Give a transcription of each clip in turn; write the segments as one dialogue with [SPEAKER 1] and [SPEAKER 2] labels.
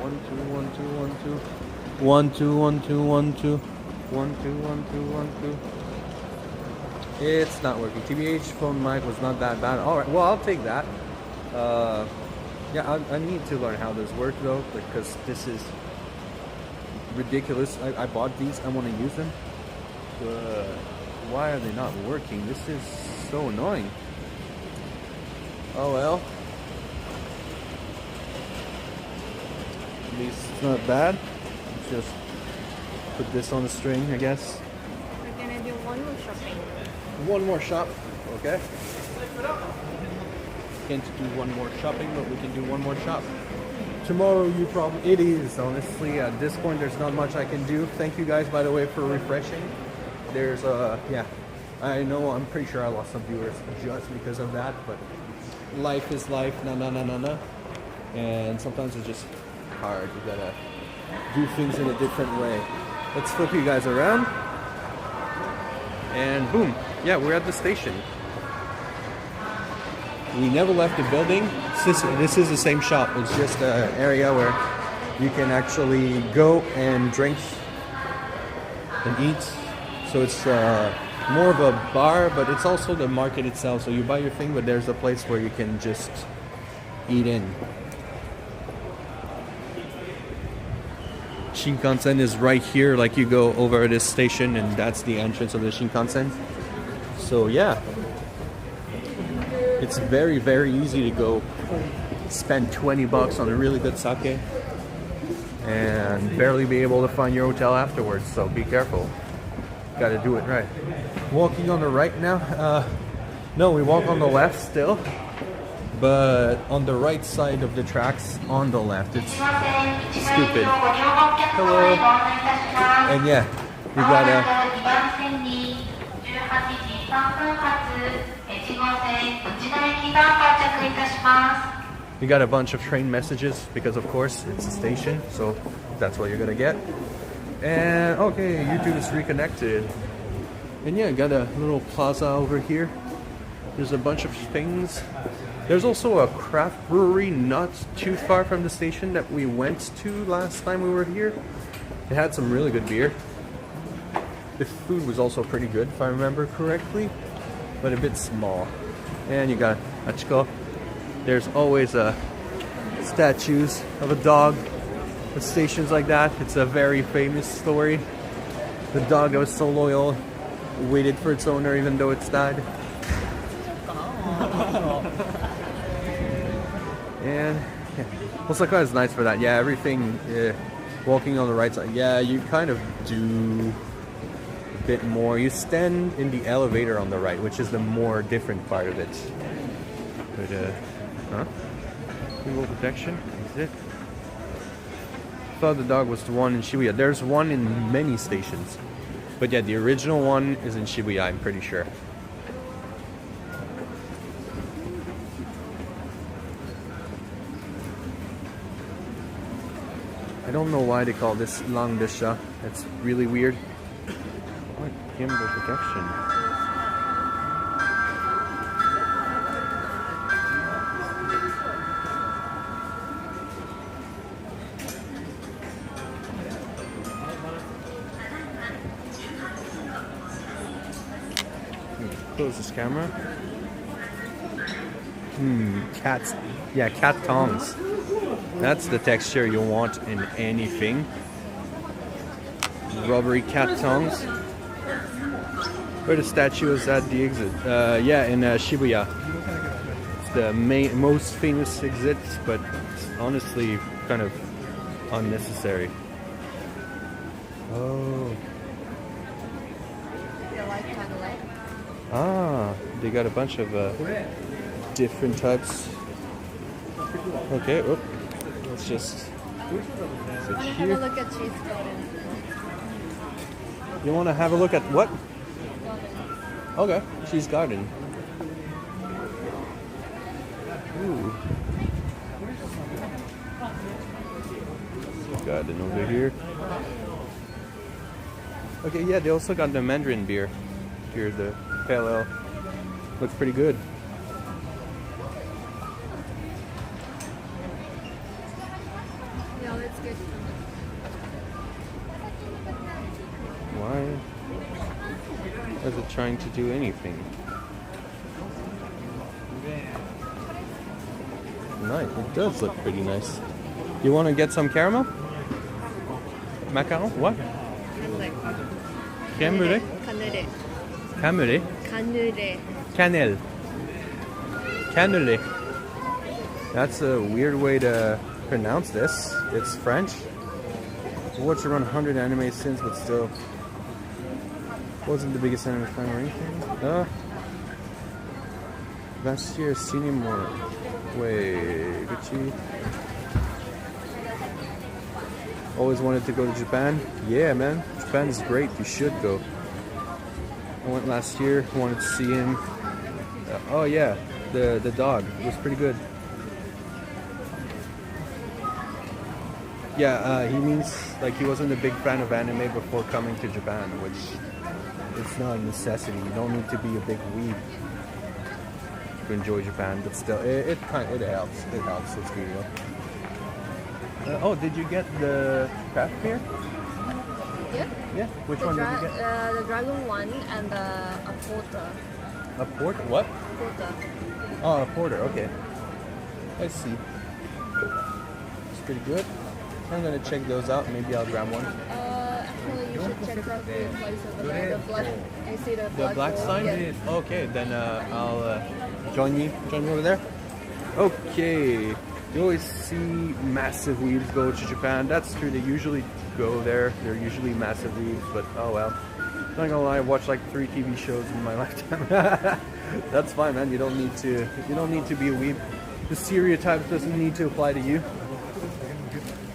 [SPEAKER 1] 1 2 1 2 1 2 1 2 1 2 1 2 1 2 1 2 1 2. It's not working. TBH phone mic was not that bad. All right, well, I'll take that. Yeah, I need to learn how this works though, because this is ridiculous. I bought these. I want to use them, but why are they not working? This is so annoying. Oh well. At least it's not bad. Let's just put this on the string, I guess.
[SPEAKER 2] We're gonna do one more shopping.
[SPEAKER 1] One more shop, okay. Can't do one more shopping, but we can do one more shop. Tomorrow you probably... It is, honestly. At this point, there's not much I can do. Thank you guys, by the way, for refreshing. There's, yeah. I know, I'm pretty sure I lost some viewers just because of that, but life is life, and sometimes it's just hard. You gotta do things in a different way. Let's flip you guys around. And boom. Yeah, we're at the station. We never left the building. This is the same shop. It's just an area where you can actually go and drink and eat. So it's more of a bar, but it's also the market itself. So you buy your thing, but there's a place where you can just eat in. Shinkansen is right here. Like, you go over this station and that's the entrance of the Shinkansen. So yeah. It's very, very easy to go spend 20 bucks on a really good sake and barely be able to find your hotel afterwards, so be careful. Gotta do it right. Walking on the right now? No, we walk on the left still, but on the right side of the tracks on the left. It's stupid. Hello. And yeah, we gotta... You got a bunch of train messages because of course it's a station, so that's what you're gonna get. And okay, YouTube is reconnected. And yeah, got a little plaza over here. There's a bunch of things. There's also a craft brewery not too far from the station that we went to last time we were here. It had some really good beer. The food was also pretty good if I remember correctly, but a bit small. And you got Achiko. There's always statues of a dog at stations like that. It's a very famous story. The dog that was so loyal waited for its owner even though it's died. And yeah, Osaka is nice for that. Yeah, everything walking on the right side. Yeah, you kind of do a bit more. You stand in the elevator on the right, which is the more different part of it. But huh? Google protection. Is it? I thought the dog was the one in Shibuya. There's one in many stations. But yeah, the original one is in Shibuya, I'm pretty sure. I don't know why they call this Langdesha. It's really weird. What? Gimbal protection. Close this camera. Cats. Yeah, cat tongs. That's the texture you want in anything. Rubbery cat tongs. Where the statue is at the exit. Yeah, in Shibuya. It's the most famous exit, but it's honestly kind of unnecessary. Oh. Ah, they got a bunch of different types. Okay, whoop. Let's just sit
[SPEAKER 2] Have a look at Cheese Garden.
[SPEAKER 1] You want to have a look at what? Okay, Cheese Garden. Ooh. Garden over here. Okay, yeah, they also got the Mandarin beer. Here, the pale ale. Looks pretty good.
[SPEAKER 2] Yeah, Let's get
[SPEAKER 1] Why is it trying to do anything? Nice. It does look pretty nice. You want to get some caramel? Macaron? What?
[SPEAKER 2] Canere.
[SPEAKER 1] Camure?
[SPEAKER 2] Canere.
[SPEAKER 1] Camure?
[SPEAKER 2] Canere.
[SPEAKER 1] Cannelle. Cannelle. That's a weird way to pronounce this. It's French. Watched around 100 anime since, but still wasn't the biggest anime fan or anything. Last year, cinema. Wait, Gucci. Always wanted to go to Japan. Yeah, man, Japan is great. You should go. I went last year. Wanted to see him. Oh yeah, the dog. It was pretty good. Yeah, he means like he wasn't a big fan of anime before coming to Japan, which it's not a necessity. You don't need to be a big weeb to enjoy Japan, but still, it helps. It helps. It's good. Oh, did you get the craft beer?
[SPEAKER 2] Yeah.
[SPEAKER 1] Yeah. Which one did you get?
[SPEAKER 2] The dragon one and a porter.
[SPEAKER 1] A port? What?
[SPEAKER 2] Porter.
[SPEAKER 1] Oh, a porter. Okay. I see. It's pretty good. I'm gonna check those out. Maybe I'll grab one.
[SPEAKER 2] Actually, you should check out the place over there. The black. I see the
[SPEAKER 1] The black
[SPEAKER 2] wall.
[SPEAKER 1] sign?
[SPEAKER 2] Yeah.
[SPEAKER 1] Okay, then I'll join me over there. Okay. You always see massive weebs go to Japan. That's true. They usually go there. They're usually massive weebs, but oh well. Not gonna lie, I've watched like 3 TV shows in my lifetime. That's fine, man. You don't need to be a weeb. The stereotype doesn't need to apply to you.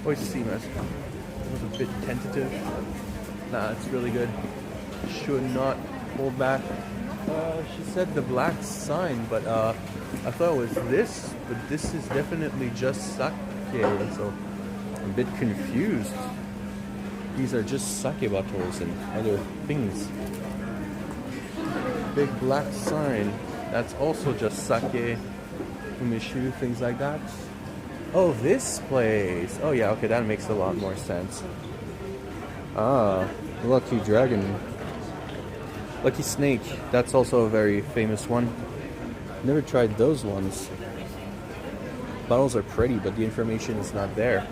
[SPEAKER 1] Always see, man. It was a bit tentative. Nah, it's really good. Should not hold back. She said the black sign, but I thought it was this, but this is definitely just sake, so I'm a bit confused. These are just sake bottles and other things. Big black sign, that's also just sake, umishu, things like that. Oh, this place. Oh yeah, okay, that makes a lot more sense. Ah, Lucky Dragon. Lucky Snake, that's also a very famous one. Never tried those ones. Bottles are pretty, but the information is not there.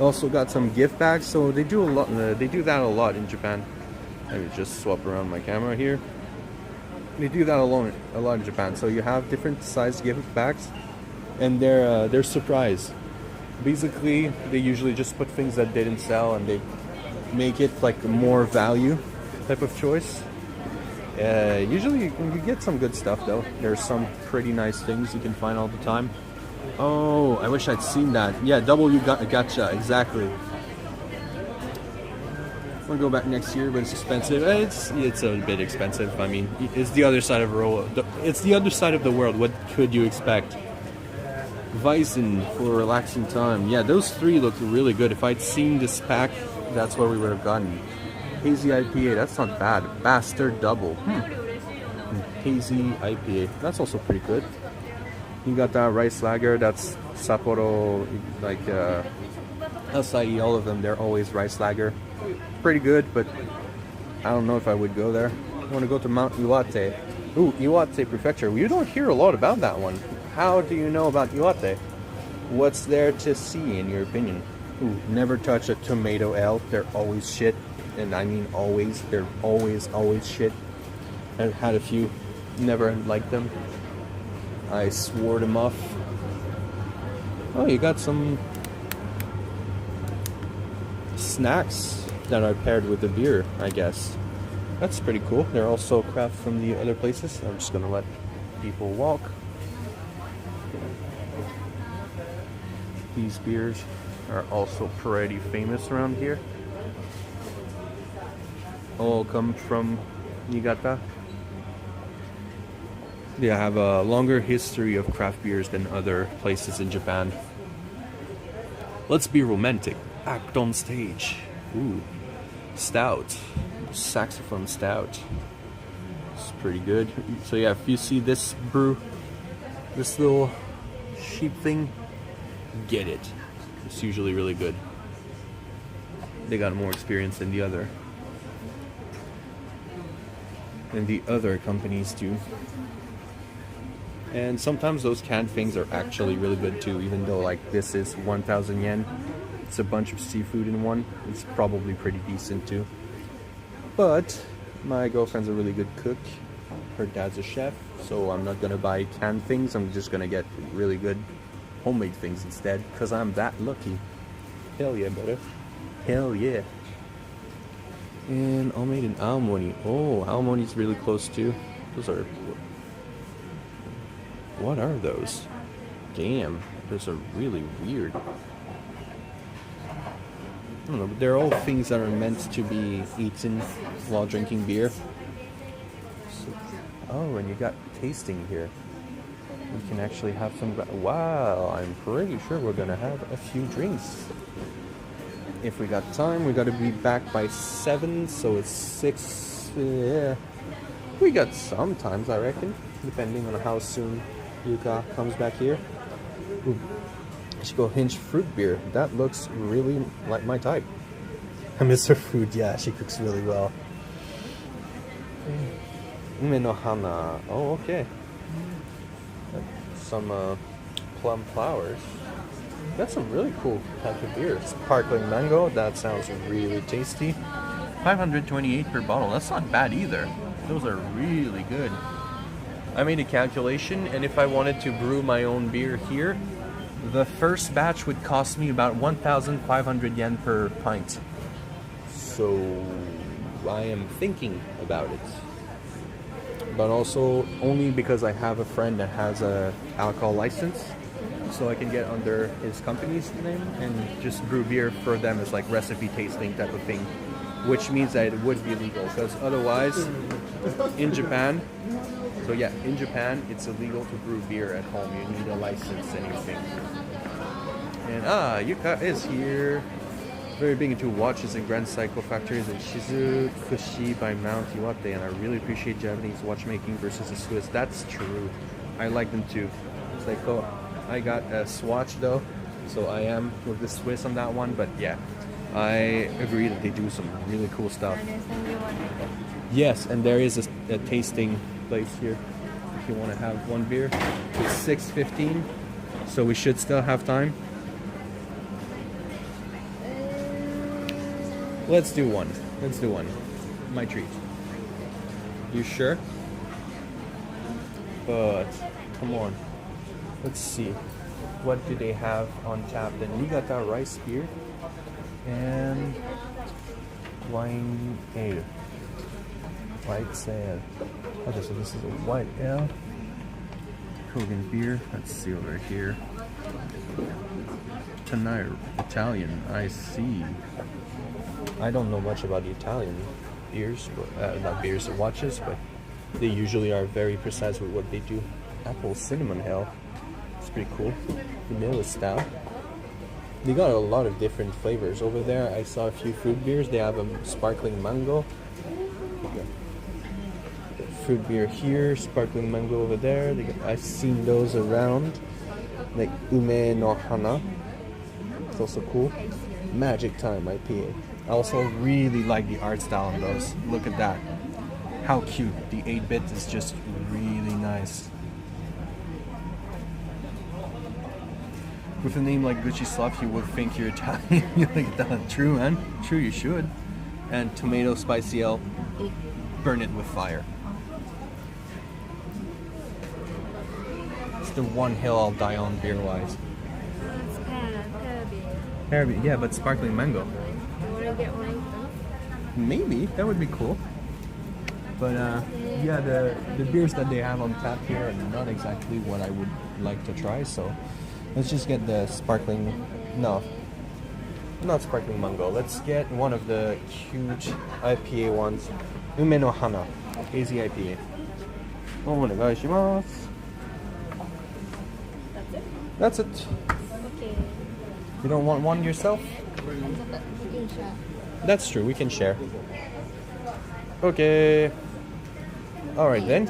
[SPEAKER 1] Also got some gift bags, so they do a lot. They do that a lot in Japan. Let me just swap around my camera here. They do that a lot in Japan. So you have different size gift bags, and they're surprise. Basically, they usually just put things that didn't sell, and they make it like more value type of choice. Usually you get some good stuff though. There's some pretty nice things you can find all the time. Oh, I wish I'd seen that. Yeah, W gotcha, exactly. I'm gonna go back next year, but it's expensive. It's a bit expensive. I mean, it's the other side of the world. It's the other side of the world. What could you expect? Weizen for relaxing time. Yeah, those 3 look really good. If I'd seen this pack, that's what we would have gotten. Hazy IPA, that's not bad. Bastard Double. Hazy IPA, that's also pretty good. You got that rice lager, that's Sapporo, like Acai, all of them, they're always rice lager. Pretty good, but I don't know if I would go there. I want to go to Mount Iwate. Ooh, Iwate Prefecture. You don't hear a lot about that one. How do you know about Iwate? What's there to see, in your opinion? Ooh, never touch a tomato ale. They're always shit. And I mean always. They're always shit. I've had a few. Never liked them. I swore them off. Oh, you got some snacks that are paired with the beer, I guess. That's pretty cool. They're also craft from the other places. I'm just gonna let people walk. These beers are also pretty famous around here. All come from Niigata. They have a longer history of craft beers than other places in Japan. Let's be romantic. Act on stage. Ooh. Stout. Saxophone stout. It's pretty good. So yeah, if you see this brew, this little sheep thing, get it. It's usually really good. They got more experience than the other companies do. And sometimes those canned things are actually really good too, even though like this is 1,000 yen. It's a bunch of seafood in one. It's probably pretty decent too. But my girlfriend's a really good cook. Her dad's a chef, so I'm not gonna buy canned things. I'm just gonna get really good homemade things instead, because I'm that lucky. Hell yeah, brother. Hell yeah. And Almade and Aomori. Oh, Aomori's really close too. Those are... What are those? Damn, those are really weird. I don't know, but they're all things that are meant to be eaten while drinking beer. So, oh, and you got tasting here. We can actually have some... Wow, I'm pretty sure we're gonna have a few drinks. If we got time, we gotta be back by 7, so it's 6. Yeah. We got some times, I reckon, depending on how soon Yuka comes back here. Ooh. Ichigo Hinge fruit beer. That looks really like my type. I miss her food. Yeah, she cooks really well. Ume no hana. Oh, okay. Some plum flowers. That's some really cool type of beer. Sparkling mango. That sounds really tasty. 528 per bottle. That's not bad either. Those are really good. I made a calculation, and if I wanted to brew my own beer here, the first batch would cost me about 1,500 yen per pint. So I am thinking about it. But also only because I have a friend that has a alcohol license, so I can get under his company's name and just brew beer for them as like recipe tasting type of thing, which means that it would be legal, because otherwise in Japan, so yeah, in Japan it's illegal to brew beer at home. You need a license and everything. And Yuka is here. Very big into watches and Grand Cycle factories in Shizukushi by Mount Iwate, and I really appreciate Japanese watchmaking versus the Swiss. That's true. I like them too. It's like, oh, I got a Swatch though, so I am with the Swiss on that one, but yeah, I agree that they do some really cool stuff. Yes, and there is a tasting place here if you want to have one beer. It's 6:15, so we should still have time. Let's do one. Let's do one. My treat. You sure? But come on. Let's see. What do they have on tap? The Niigata rice beer and wine ale. White ale. Okay, so this is a white ale. Kogan beer. Let's see over here. Tonight, Italian. I see. I don't know much about the Italian beers, but, not beers, watches, but they usually are very precise with what they do. Apple cinnamon ale. It's pretty cool. Vanilla style. They got a lot of different flavors over there. I saw a few fruit beers. They have a sparkling mango. Fruit beer here, sparkling mango over there. I've seen those around, like Ume no Hana. It's also cool. Magic Time IPA. I also really like the art style on those. Look at that. How cute. The 8-bit is just really nice. With a name like Gucci Sluff, you would think you're Italian. You're like, that. True, man. True, you should. And tomato spicy ale. Burn it with fire. It's the one hill I'll die on beer-wise.
[SPEAKER 2] It's pear beer.
[SPEAKER 1] Pear beer, yeah, but sparkling mango.
[SPEAKER 2] You want to get one?
[SPEAKER 1] Maybe, that would be cool. But yeah, the beers that they have on tap here are not exactly what I would like to try, so let's just get the sparkling, no, not sparkling mango. Let's get one of the huge IPA ones. Ume no Hana, hazy IPA. Onegaishimasu. That's it.
[SPEAKER 2] Okay.
[SPEAKER 1] You don't want one yourself? That's true, we can share. Okay. Alright then.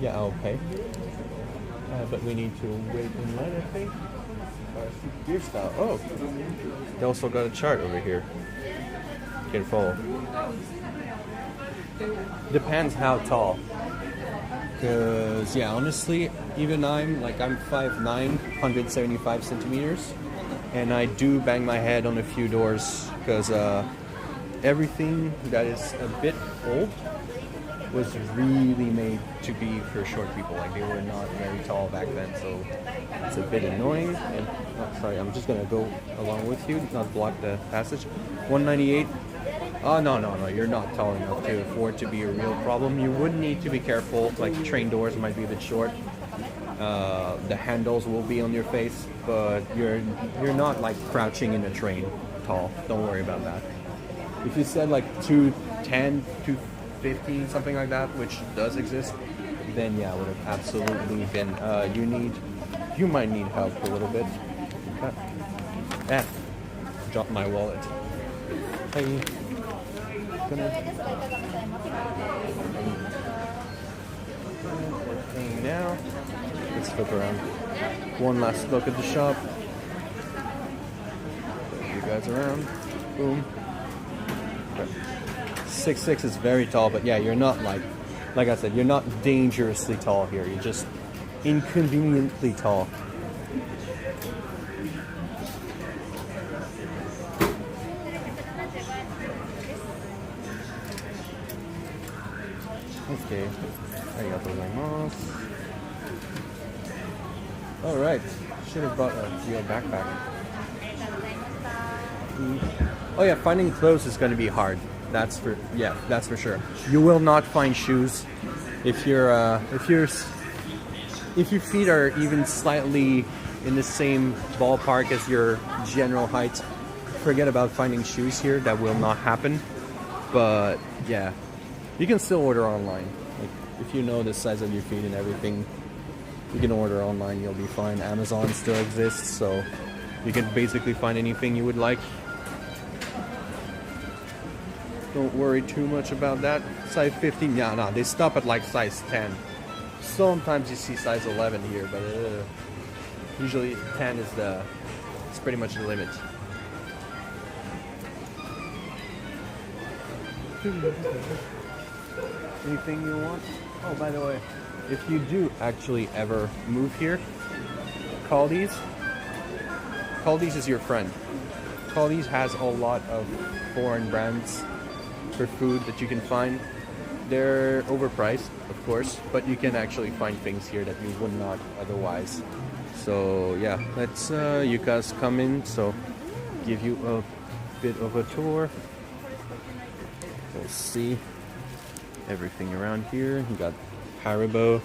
[SPEAKER 1] Yeah, I'll pay. But we need to wait in line, I think. Beer style. Oh, they also got a chart over here. You can follow. Depends how tall. Cause yeah, honestly, even I'm 5'9", 175 centimeters, and I do bang my head on a few doors because everything that is a bit old was really made to be for short people. Like they were not very tall back then, so it's a bit annoying. And oh, sorry, I'm just gonna go along with you, not block the passage. 198. Oh no, you're not tall enough to for it to be a real problem. You would need to be careful. Like train doors might be a bit short. The handles will be on your face, but you're not like crouching in a train tall. Don't worry about that. If you said like 210, 215, something like that, which does exist, then yeah, would have absolutely been. You might need help a little bit. Dropped my wallet. Hey. Now, let's look around. One last look at the shop. Put you guys around. Boom. 6'6" is very tall, but yeah, you're not like I said, you're not dangerously tall here. You're just inconveniently tall. Okay. Alright. Should have brought a real backpack. Oh yeah, finding clothes is going to be hard. That's for sure. You will not find shoes if your feet are even slightly in the same ballpark as your general height. Forget about finding shoes here. That will not happen. But yeah, you can still order online. Like, if you know the size of your feet and everything, you can order online. You'll be fine. Amazon still exists, so you can basically find anything you would like. Don't worry too much about that. Size 15, no, they stop at like size 10. Sometimes you see size 11 here, but usually 10 is it's pretty much the limit. Anything you want? Oh, by the way, if you do actually ever move here, Caldi's is your friend. Caldi's has a lot of foreign brands for food that you can find. They're overpriced, of course, but you can actually find things here that you would not otherwise. So yeah, let's you guys come in, so give you a bit of a tour. We'll see everything around here. You got Haribo,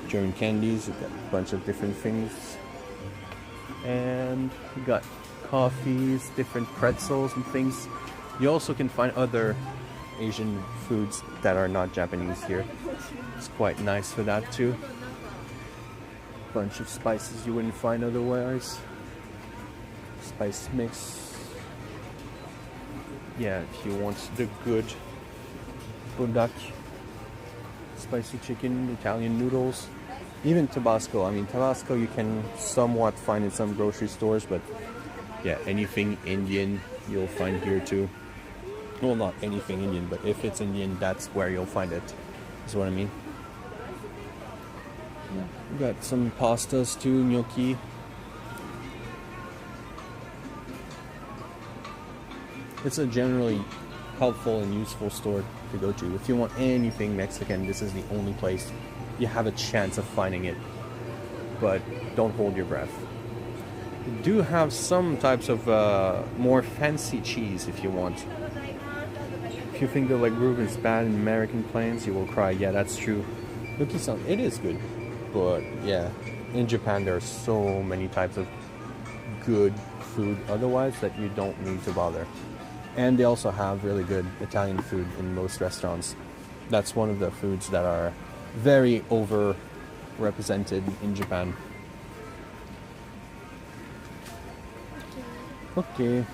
[SPEAKER 1] German candies, you got a bunch of different things, and you got coffees, different pretzels and things. You also can find other Asian foods that are not Japanese here. It's quite nice for that too. Bunch of spices you wouldn't find otherwise. Spice mix. Yeah, if you want the good bundak, spicy chicken, Italian noodles, even Tabasco. I mean, Tabasco you can somewhat find in some grocery stores, but yeah, anything Indian you'll find here too. Well, not anything Indian, but if it's Indian, that's where you'll find it. Is what I mean. Yeah. We got some pastas too, gnocchi. It's a generally helpful and useful store to go to. If you want anything Mexican, this is the only place you have a chance of finding it. But don't hold your breath. You do have some types of more fancy cheese if you want. If you think the leg groove is bad in American planes, you will cry. Yeah, that's true. Yuki-san, it is good. But yeah, in Japan there are so many types of good food otherwise that you don't need to bother. And they also have really good Italian food in most restaurants. That's one of the foods that are very overrepresented in Japan. Okay.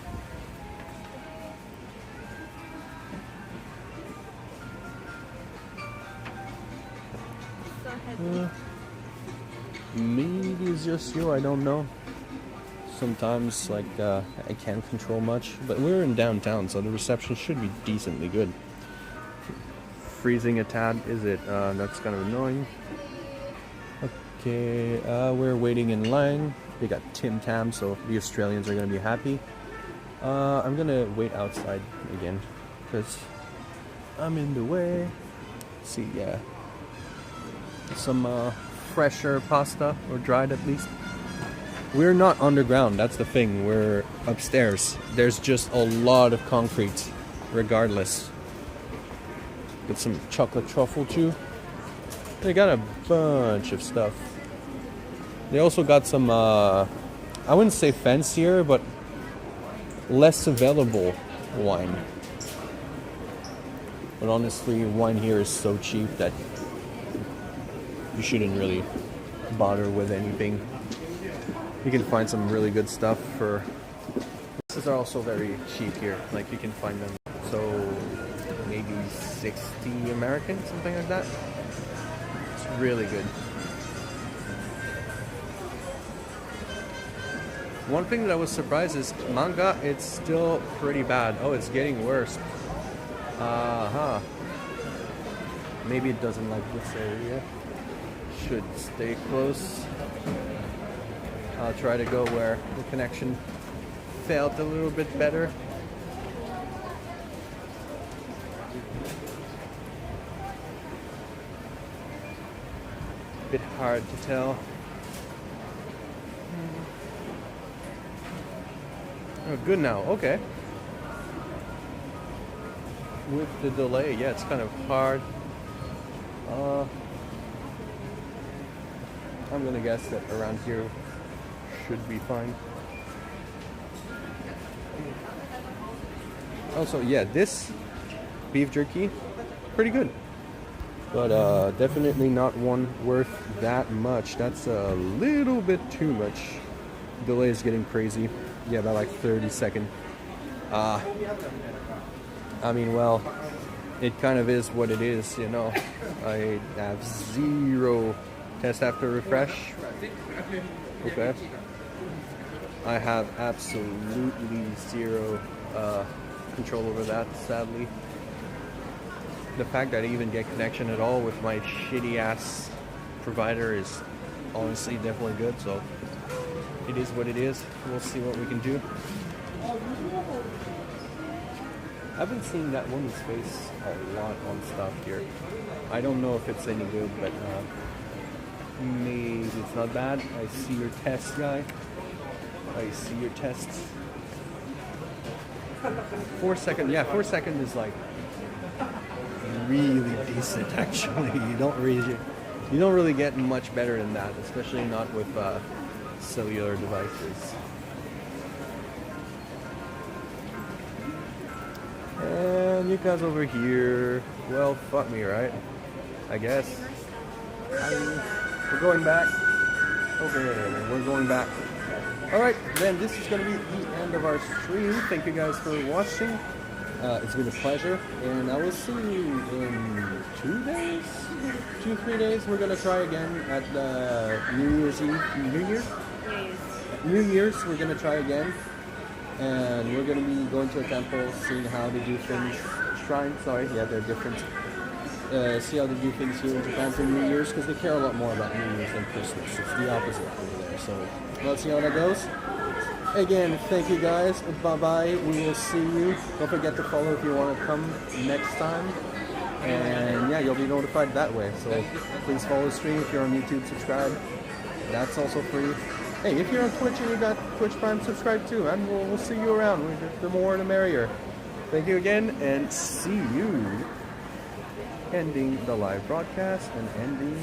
[SPEAKER 1] Maybe it's just you, I don't know. Sometimes, like, I can't control much, but we're in downtown, so the reception should be decently good. Freezing a tad, is it? That's kind of annoying. Okay, we're waiting in line. They got Tim Tam, so the Australians are gonna be happy. I'm gonna wait outside again, because I'm in the way. Let's see, yeah. Some fresher pasta, or dried at least. We're not underground, that's the thing. We're upstairs. There's just a lot of concrete, regardless. Get some chocolate truffle too. They got a bunch of stuff. They also got some, I wouldn't say fancier, but less available wine. But honestly, wine here is so cheap that you shouldn't really bother with anything. You can find some really good stuff for... These are also very cheap here. Like, you can find them, so maybe 60 American, something like that. It's really good. One thing that I was surprised is manga, it's still pretty bad. Oh, it's getting worse. Maybe it doesn't like this area. Should stay close. I'll try to go where the connection felt a little bit better. Bit hard to tell. Oh, good now. Okay. With the delay, yeah, it's kind of hard. I'm gonna guess that around here should be fine. Also, yeah, this beef jerky, pretty good. But definitely not one worth that much. That's a little bit too much. Delay is getting crazy. Yeah, about like 30 seconds. I mean, well, it kind of is what it is, you know. I have 0 test after refresh. Okay. I have absolutely 0 control over that, sadly. The fact that I even get connection at all with my shitty ass provider is honestly definitely good, so it is what it is. We'll see what we can do. I've been seeing that woman's face a lot on stuff here. I don't know if it's any good, but maybe it's not bad. I see your test, guy. I see your tests. 4 seconds. Yeah, 4 seconds is like really decent. Actually, you don't really get much better than that, especially not with cellular devices. And you guys over here, well, fuck me, right? I guess. We're going back. Okay, we're going back. Alright, then this is going to be the end of our stream. Thank you guys for watching. It's been a pleasure. And I will see you in 2 days? 2-3 days. We're going to try again at New Year's Eve. New Year's, we're going to try again. And we're going to be going to a temple, seeing how they do things. Shrine, sorry, yeah, they're different. See how they do things here in Japan for New Year's, because they care a lot more about New Year's than Christmas. It's the opposite over there, so let's see how that goes. Again, thank you guys. Bye-bye. We will see you. Don't forget to follow if you want to come next time. And yeah, you'll be notified that way. So please follow the stream. If you're on YouTube, subscribe. That's also free. Hey, if you're on Twitch and you got Twitch Prime, subscribe too, and we'll see you around. The more the merrier. Thank you again, and see you. Ending the live broadcast and ending